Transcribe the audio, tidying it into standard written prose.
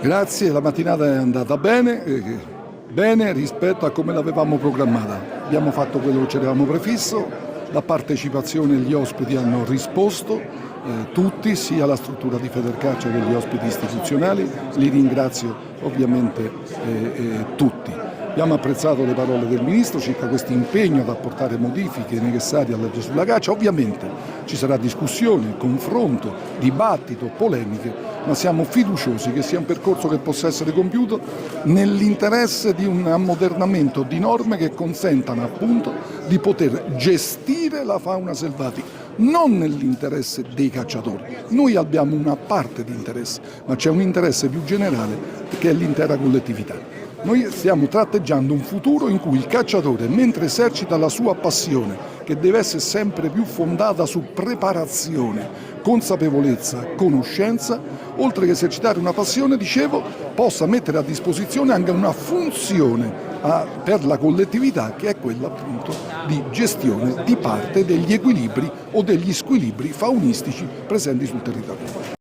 Grazie, la mattinata è andata bene rispetto a come l'avevamo programmata. Abbiamo fatto quello che ci eravamo prefisso, la partecipazione gli ospiti hanno risposto, tutti, sia la struttura di Federcalcio che gli ospiti istituzionali, li ringrazio ovviamente tutti. Abbiamo apprezzato le parole del Ministro circa questo impegno ad apportare modifiche necessarie alla legge sulla caccia. Ovviamente ci sarà discussione, confronto, dibattito, polemiche, ma siamo fiduciosi che sia un percorso che possa essere compiuto nell'interesse di un ammodernamento di norme che consentano appunto di poter gestire la fauna selvatica, non nell'interesse dei cacciatori. Noi abbiamo una parte di interesse, ma c'è un interesse più generale che è l'intera collettività. Noi stiamo tratteggiando un futuro in cui il cacciatore, mentre esercita la sua passione, che deve essere sempre più fondata su preparazione, consapevolezza, conoscenza, oltre che esercitare una passione, dicevo, possa mettere a disposizione anche una funzione per la collettività, che è quella appunto di gestione di parte degli equilibri o degli squilibri faunistici presenti sul territorio.